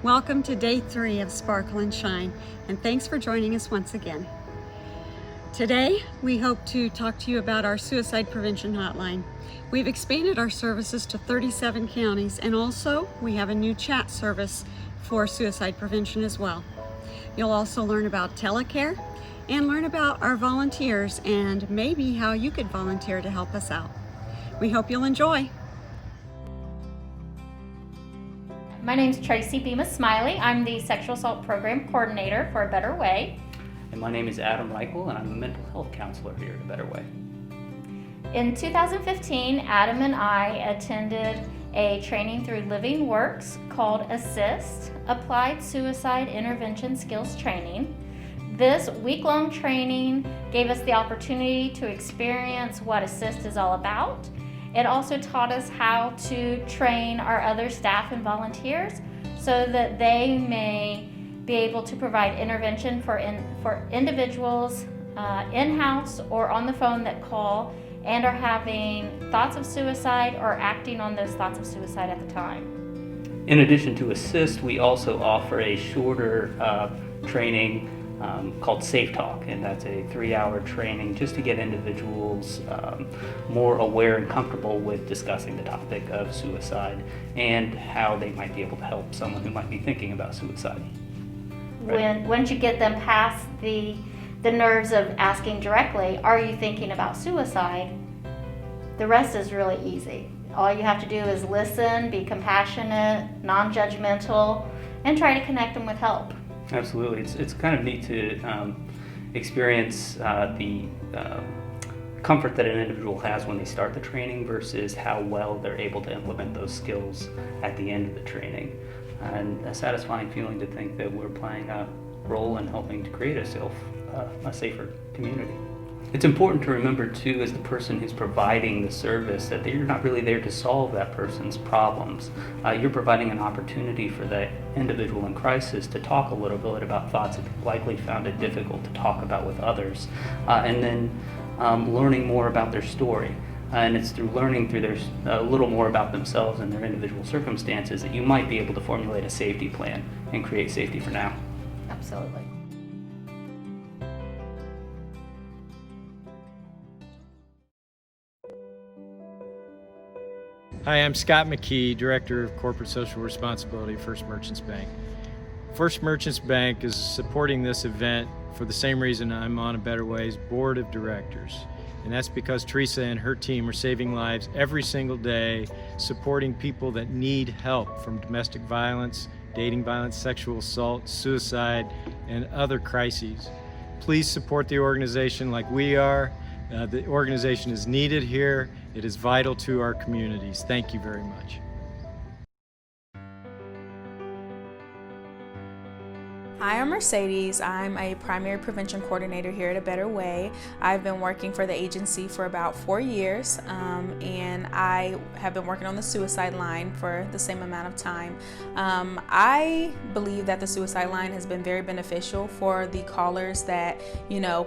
Welcome to day 3 of Sparkle and Shine, and thanks for joining us once again. Today, we hope to talk to you about our suicide prevention hotline. We've expanded our services to 37 counties, and also we have a new chat service for suicide prevention as well. You'll also learn about Telecare and learn about our volunteers and maybe how you could volunteer to help us out. We hope you'll enjoy. My name is Tracy Bemis Smiley. I'm the Sexual Assault Program Coordinator for A Better Way. And my name is Adam Reichel, and I'm a mental health counselor here at A Better Way. In 2015, Adam and I attended a training through Living Works called ASSIST, Applied Suicide Intervention Skills Training. This week-long training gave us the opportunity to experience what ASSIST is all about. It also taught us how to train our other staff and volunteers so that they may be able to provide intervention for individuals in-house or on the phone that call and are having thoughts of suicide or acting on those thoughts of suicide at the time. In addition to ASSIST, we also offer a shorter training called Safe Talk, and that's a 3-hour training just to get individuals more aware and comfortable with discussing the topic of suicide and how they might be able to help someone who might be thinking about suicide. Right. Once you get them past the nerves of asking directly, are you thinking about suicide? The rest is really easy. All you have to do is listen, be compassionate, non-judgmental, and try to connect them with help. Absolutely. It's kind of neat to experience the comfort that an individual has when they start the training versus how well they're able to implement those skills at the end of the training. And a satisfying feeling to think that we're playing a role in helping to create a safer community. It's important to remember too, as the person who's providing the service, that you're not really there to solve that person's problems. You're providing an opportunity for that individual in crisis to talk a little bit about thoughts that they've likely found it difficult to talk about with others, and then learning more about their story. And it's through learning through a little more about themselves and their individual circumstances that you might be able to formulate a safety plan and create safety for now. Absolutely. Hi, I'm Scott McKee, Director of Corporate Social Responsibility at First Merchants Bank. First Merchants Bank is supporting this event for the same reason I'm on A Better Way's Board of Directors. And that's because Teresa and her team are saving lives every single day, supporting people that need help from domestic violence, dating violence, sexual assault, suicide, and other crises. Please support the organization like we are. The organization is needed here. It is vital to our communities. Thank you very much. Hi, I'm Mercedes. I'm a primary prevention coordinator here at A Better Way. I've been working for the agency for about 4 years, and I have been working on the suicide line for the same amount of time. I believe that the suicide line has been very beneficial for the callers that,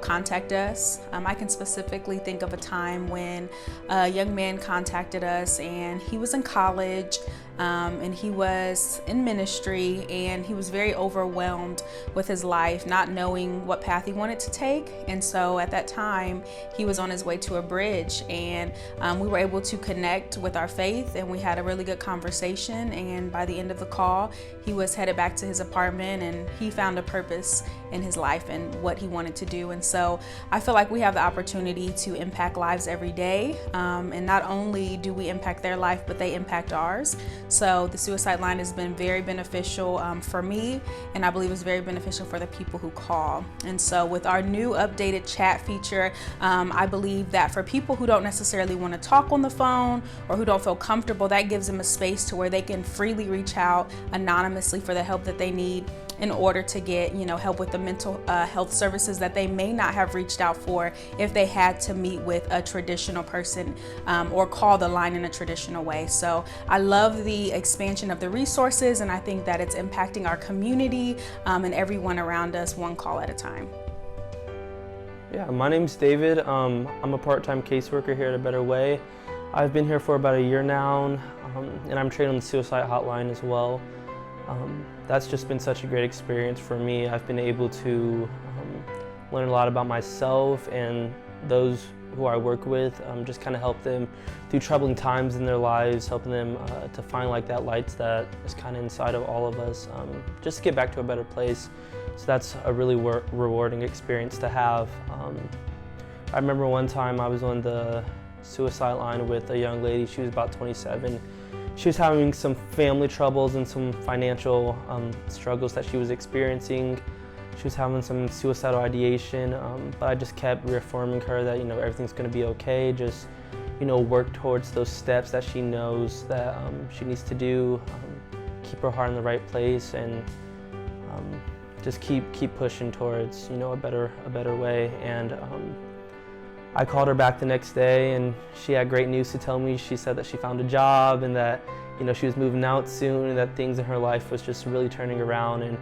contact us. I can specifically think of a time when a young man contacted us, and he was in college, and he was in ministry, and he was very overwhelmed with his life, not knowing what path he wanted to take. And so at that time, he was on his way to a bridge, and we were able to connect with our faith, and we had a really good conversation. And by the end of the call, he was headed back to his apartment, and he found a purpose in his life and what he wanted to do. And so I feel like we have the opportunity to impact lives every day, and not only do we impact their life, but they impact ours. So the suicide line has been very beneficial for me, and I believe it's very beneficial for the people who call. And so with our new updated chat feature, I believe that for people who don't necessarily want to talk on the phone or who don't feel comfortable, that gives them a space to where they can freely reach out anonymously for the help that they need in order to get, help with the mental health services that they may not have reached out for if they had to meet with a traditional person or call the line in a traditional way. So I love the expansion of the resources, and I think that it's impacting our community and everyone around us one call at a time. Yeah, my name's David. I'm a part-time caseworker here at A Better Way. I've been here for about a year now, and I'm trained on the suicide hotline as well. That's just been such a great experience for me. I've been able to learn a lot about myself and those who I work with, just kind of help them through troubling times in their lives, helping them to find like that light that is kind of inside of all of us, just to get back to a better place. So that's a really rewarding experience to have. I remember one time I was on the suicide line with a young lady. She was about 27. She was having some family troubles and some financial struggles that she was experiencing. She was having some suicidal ideation, but I just kept reaffirming her that, everything's going to be okay. Just, work towards those steps that she knows that she needs to do. Keep her heart in the right place, and just keep pushing towards, a better way. And I called her back the next day, and she had great news to tell me. She said that she found a job and that, she was moving out soon, and that things in her life was just really turning around. And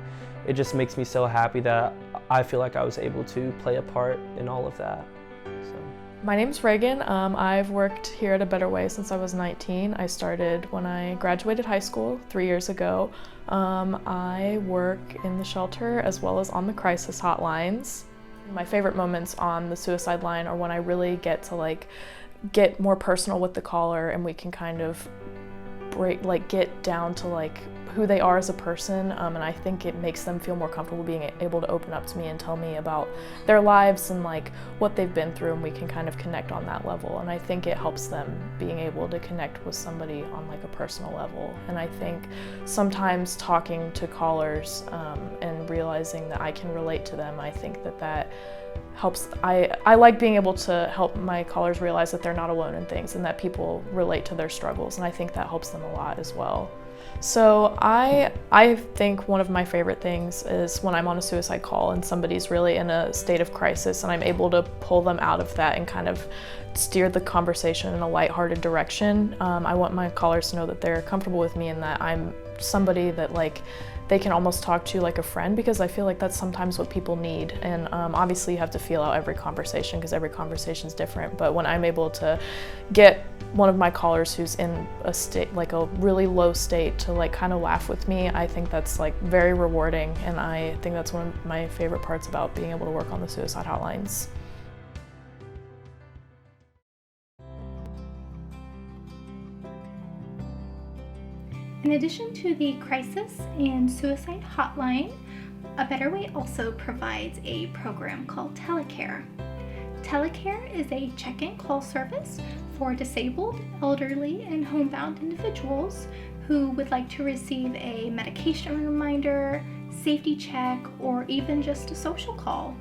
it just makes me so happy that I feel like I was able to play a part in all of that. So. My name's Reagan. I've worked here at A Better Way since I was 19. I started when I graduated high school 3 years ago. I work in the shelter as well as on the crisis hotlines. My favorite moments on the suicide line are when I really get to get more personal with the caller, and we can kind of get down to who they are as a person, and I think it makes them feel more comfortable being able to open up to me and tell me about their lives and what they've been through, and we can kind of connect on that level. And I think it helps them being able to connect with somebody on a personal level. And I think sometimes talking to callers and realizing that I can relate to them, I think that helps. I like being able to help my callers realize that they're not alone in things and that people relate to their struggles, and I think that helps them a lot as well. So I think one of my favorite things is when I'm on a suicide call and somebody's really in a state of crisis and I'm able to pull them out of that and kind of steer the conversation in a lighthearted direction. I want my callers to know that they're comfortable with me and that I'm somebody that they can almost talk to like a friend, because I feel like that's sometimes what people need. And obviously you have to feel out every conversation because every conversation is different. But when I'm able to get one of my callers who's in a state, a really low state, to kind of laugh with me, I think that's very rewarding. And I think that's one of my favorite parts about being able to work on the suicide hotlines. In addition to the crisis and suicide hotline, A Better Way also provides a program called Telecare. Telecare is a check-in call service for disabled, elderly, and homebound individuals who would like to receive a medication reminder, safety check, or even just a social call.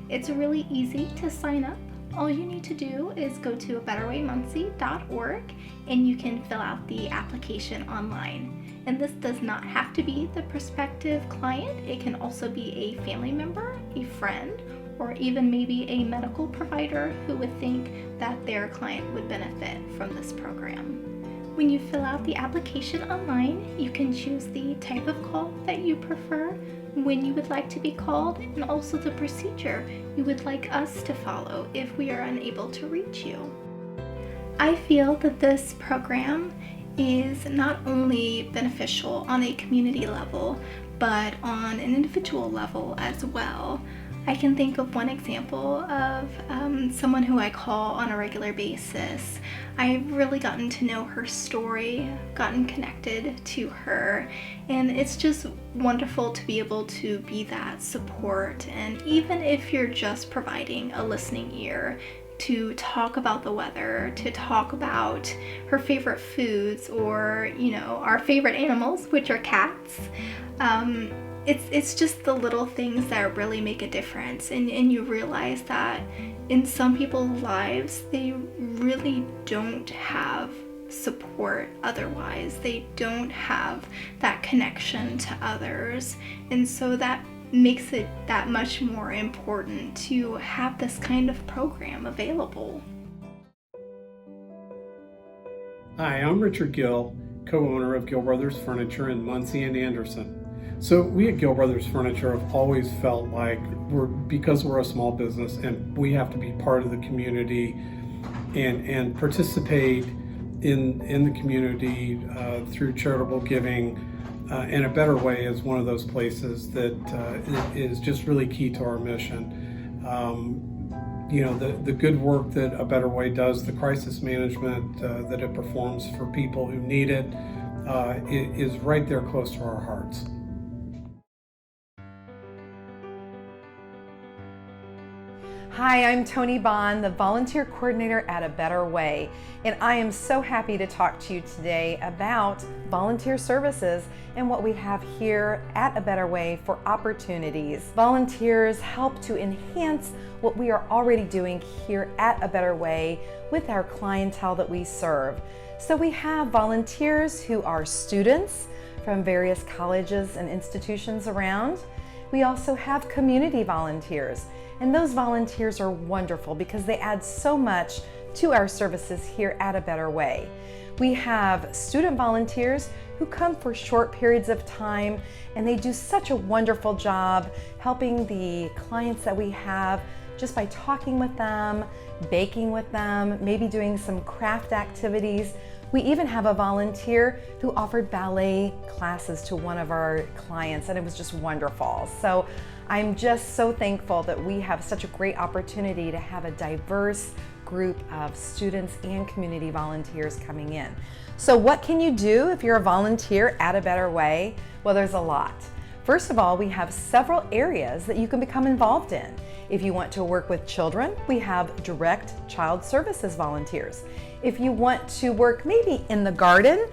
It's really easy to sign up. All you need to do is go to abetterwaymuncie.org and you can fill out the application online. And this does not have to be the prospective client. It can also be a family member, a friend, or even maybe a medical provider who would think that their client would benefit from this program. When you fill out the application online, you can choose the type of call that you prefer, when you would like to be called, and also the procedure you would like us to follow if we are unable to reach you. I feel that this program is not only beneficial on a community level, but on an individual level as well. I can think of one example of someone who I call on a regular basis. I've really gotten to know her story, gotten connected to her, and it's just wonderful to be able to be that support. And even if you're just providing a listening ear, to talk about the weather, to talk about her favorite foods, or our favorite animals, which are cats. It's just the little things that really make a difference, and you realize that in some people's lives they really don't have support otherwise. They don't have that connection to others, and so that makes it that much more important to have this kind of program available. Hi, I'm Richard Gill, co-owner of Gill Brothers Furniture in Muncie and Anderson. So we at Gill Brothers Furniture have always felt like because we're a small business and we have to be part of the community and participate in the community through charitable giving. And A Better Way is one of those places that is just really key to our mission. The good work that A Better Way does, the crisis management that it performs for people who need it, is right there close to our hearts. Hi, I'm Tony Bond, the volunteer coordinator at A Better Way, and I am so happy to talk to you today about volunteer services and what we have here at A Better Way for opportunities. Volunteers help to enhance what we are already doing here at A Better Way with our clientele that we serve. So we have volunteers who are students from various colleges and institutions around. We also have community volunteers. And those volunteers are wonderful because they add so much to our services here at A Better Way. We have student volunteers who come for short periods of time, and they do such a wonderful job helping the clients that we have just by talking with them, baking with them, maybe doing some craft activities. We even have a volunteer who offered ballet classes to one of our clients, and it was just wonderful. So I'm just so thankful that we have such a great opportunity to have a diverse group of students and community volunteers coming in. So what can you do if you're a volunteer at A Better Way? Well, there's a lot. First of all, we have several areas that you can become involved in. If you want to work with children, we have direct child services volunteers. If you want to work maybe in the garden,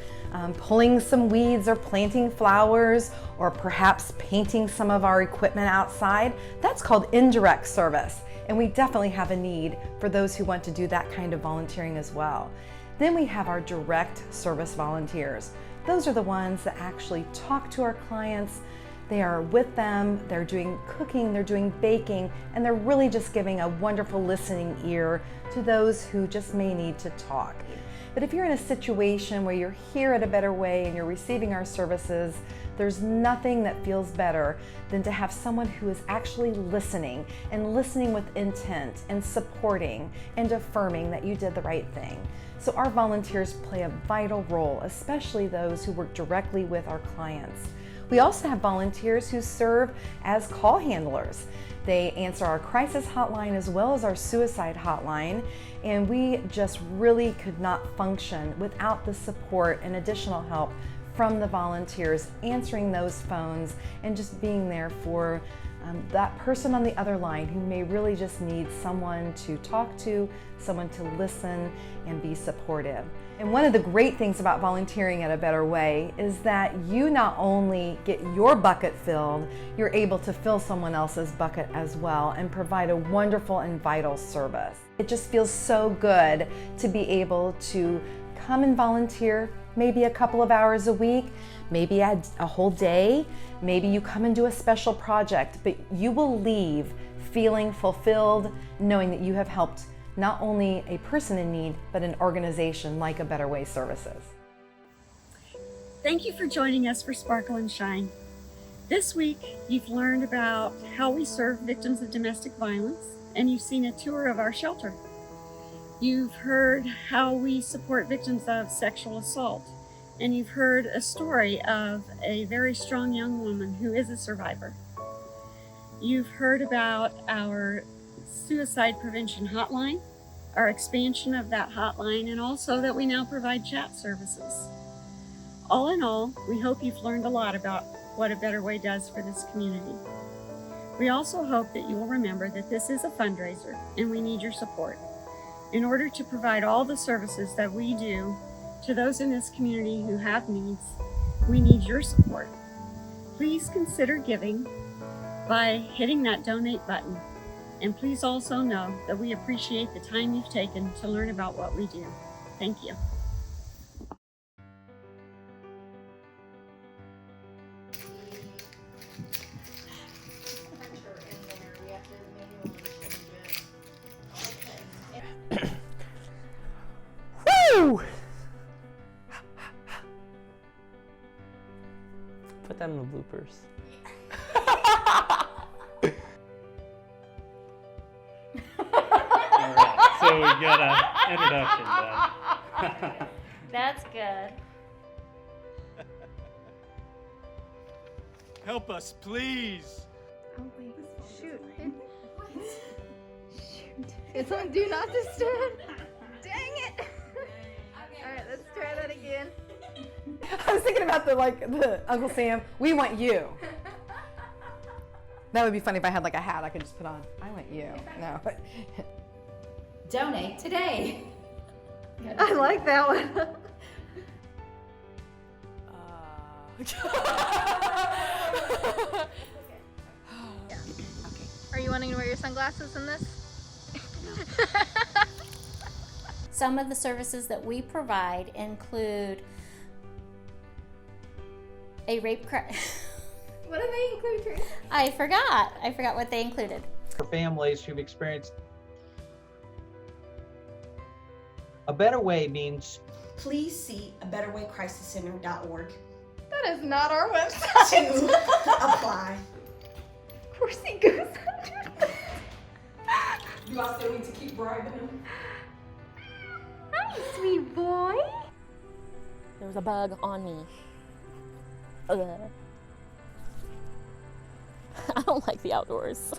pulling some weeds or planting flowers, or perhaps painting some of our equipment outside, that's called indirect service. And we definitely have a need for those who want to do that kind of volunteering as well. Then we have our direct service volunteers. Those are the ones that actually talk to our clients. They are with them, they're doing cooking, they're doing baking, and they're really just giving a wonderful listening ear to those who just may need to talk. But if you're in a situation where you're here at A Better Way and you're receiving our services, there's nothing that feels better than to have someone who is actually listening, and listening with intent, and supporting and affirming that you did the right thing. So our volunteers play a vital role, especially those who work directly with our clients. We also have volunteers who serve as call handlers. They answer our crisis hotline as well as our suicide hotline, and we just really could not function without the support and additional help from the volunteers answering those phones and just being there for that person on the other line who may really just need someone to talk to, someone to listen and be supportive. And one of the great things about volunteering at A Better Way is that you not only get your bucket filled, you're able to fill someone else's bucket as well and provide a wonderful and vital service. It just feels so good to be able to come and volunteer maybe a couple of hours a week, maybe a whole day, maybe you come and do a special project, but you will leave feeling fulfilled, knowing that you have helped not only a person in need, but an organization like A Better Way Services. Thank you for joining us for Sparkle and Shine. This week, you've learned about how we serve victims of domestic violence, and you've seen a tour of our shelter. You've heard how we support victims of sexual assault, and you've heard a story of a very strong young woman who is a survivor. You've heard about our suicide prevention hotline, our expansion of that hotline, and also that we now provide chat services. All in all, we hope you've learned a lot about what A Better Way does for this community. We also hope that you will remember that this is a fundraiser and we need your support. In order to provide all the services that we do to those in this community who have needs, we need your support. Please consider giving by hitting that donate button. And please also know that we appreciate the time you've taken to learn about what we do. Thank you. Woo! Put that in the bloopers. Alright, so we got an introduction done. That's good. Help us, please. Oh wait, shoot. Shoot. It's on Do Not Disturb. Dang it. Alright, let's try that again. I was thinking about the Uncle Sam, we want you. That would be funny if I had like a hat I could just put on. I want you. No. Donate today. I like that one. Are you wanting to wear your sunglasses in this? Some of the services that we provide include a rape What do they include, Tracy? I forgot what they included. For families who've experienced a better way means Please see abetterwaycrisiscenter.org That is not our website. to apply. Of course he goes under. Do I still need to keep bribing him? Hi, sweet boy. There was a bug on me. Ugh. I don't like the outdoors.